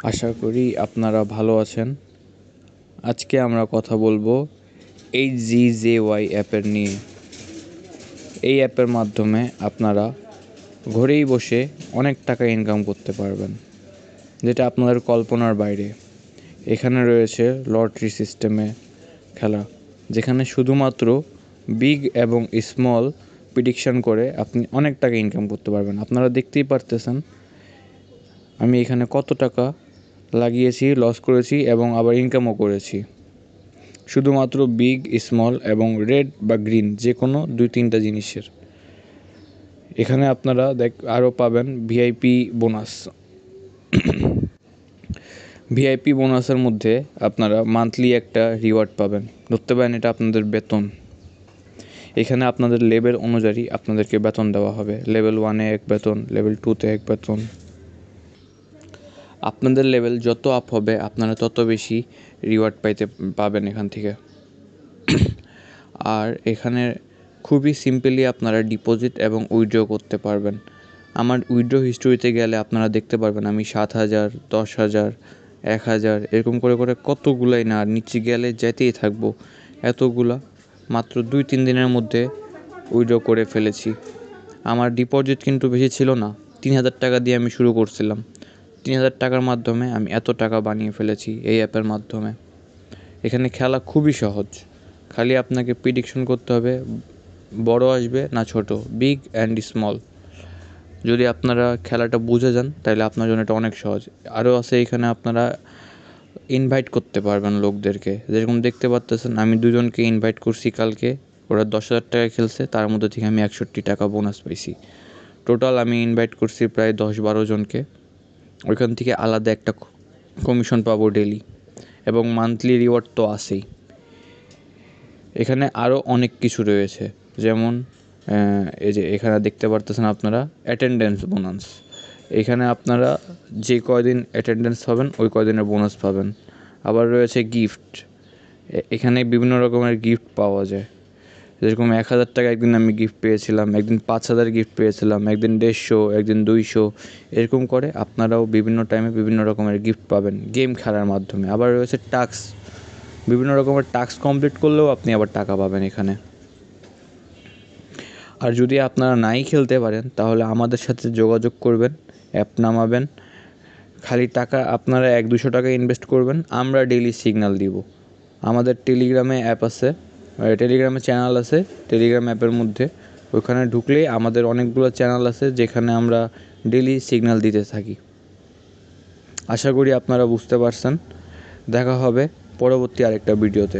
আশা করি আপনারা ভালো আছেন। আজকে আমরা কথা বলবো HGJY অ্যাপের নিয়ে। এই অ্যাপের মাধ্যমে আপনারা ঘরেই বসে অনেক টাকা ইনকাম করতে পারবেন, যেটা আপনাদের কল্পনার বাইরে। এখানে রয়েছে লটারি সিস্টেমে খেলা, যেখানে শুধুমাত্র বিগ এবং স্মল প্রেডিকশন করে আপনি অনেক টাকা ইনকাম করতে পারবেন। আপনারা দেখতেই পারতেছেন আমি এখানে কত টাকা লাগিয়েছি, লস করেছি এবং আবার ইনকামও করেছি। শুধুমাত্র বিগ, স্মল এবং রেড বা গ্রিন যে কোনো 2-3টা জিনিসের। এখানে আপনারা আরও পাবেন ভিআইপি বোনাস। ভিআইপি বোনাসের মধ্যে আপনারা মান্থলি একটা রিওয়ার্ড পাবেন। ধরতে পারেন এটা আপনাদের বেতন। এখানে আপনাদের লেভেল অনুযায়ী আপনাদেরকে বেতন দেওয়া হবে। লেভেল 1-এ এক বেতন, লেভেল 2-তে এক বেতন। আপনাদের লেভেল যত আপ হবে আপনারা তত বেশি রিওয়ার্ড পাবেন এখান থেকে। আর এখানে খুবই সিম্পলি আপনারা ডিপোজিট এবং উইথড্র করতে পারবেন। আমার উইথড্র হিস্টোরিতে গেলে আপনারা দেখতে পারবেন আমি 7,000, 10,000, 1,000 এরকম করে করে কতগুলাই না, নিচে গেলে যেতেই থাকবো। এতগুলা মাত্র 2-3 দিনের মধ্যে উইথড্র করে ফেলেছি। আমার ডিপোজিট কিন্তু বেশি ছিল না, 3,000 টাকা দিয়ে আমি শুরু করছিলাম। 3,000 টাকার মাধ্যমে আমি এত টাকা বানিয়ে ফেলেছি এই অ্যাপের মাধ্যমে। এখানে খেলা খুবই সহজ, খালি আপনাকে প্রেডিকশন করতে হবে বড় আসবে না ছোট, বিগ অ্যান্ড স্মল। যদি আপনারা খেলাটা বুঝে যান তাহলে আপনার জন্য এটা অনেক সহজ। আরও আছে এখানে আপনারা ইনভাইট করতে পারবেন লোকদেরকে। যেরকম দেখতে পাচ্তেছেন আমি 2জনকে ইনভাইট করছি কালকে, ওরা 10,000 টাকা খেলছে, তার মধ্যে থেকে আমি 61 টাকা বোনাস পাইছি। টোটাল আমি ইনভাইট করছি প্রায় 10-12 জনকে। ওইখান থেকে আলাদা একটা কমিশন পাবো ডেলি, এবং মান্থলি রিওয়ার্ড তো আছেই। এখানে আরও অনেক কিছু রয়েছে, যেমন এই যে এখানে দেখতে পারতেছেন আপনারা অ্যাটেন্ডেন্স বোনাস। এখানে আপনারা যে কয়দিন অ্যাটেন্ডেন্স পাবেন ওই কয়দিনের বোনাস পাবেন। আবার রয়েছে গিফট। এখানে বিভিন্ন রকমের গিফট পাওয়া যায়। যেরকম 1,000 টাকা একদিন আমি গিফট পেয়েছিলাম, একদিন 5,000 গিফট পেয়েছিলাম, একদিন 150, একদিন 200, এরকম করে আপনারাও বিভিন্ন টাইমে বিভিন্ন রকমের গিফট পাবেন গেম খেলার মাধ্যমে। আবার রয়েছে টাস্ক, বিভিন্ন রকমের টাস্ক কমপ্লিট করলেও আপনি আবার টাকা পাবেন এখানে। আর যদি আপনারা নাই খেলতে পারেন তাহলে আমাদের সাথে যোগাযোগ করবেন, অ্যাপ নামাবেন, খালি টাকা আপনারা 100-200 টাকা ইনভেস্ট করবেন, আমরা ডেইলি সিগন্যাল দিব। আমাদের টেলিগ্রামে অ্যাপ আছে, টেলিগ্রামে চ্যানেল আছে। টেলিগ্রাম অ্যাপের মধ্যে ওখানে ঢুকলেই আমাদের অনেকগুলো চ্যানেল আছে যেখানে আমরা ডেইলি সিগন্যাল দিতে থাকি। আশা করি আপনারা বুঝতে পারছেন। দেখা হবে পরবর্তী আরেকটা ভিডিওতে।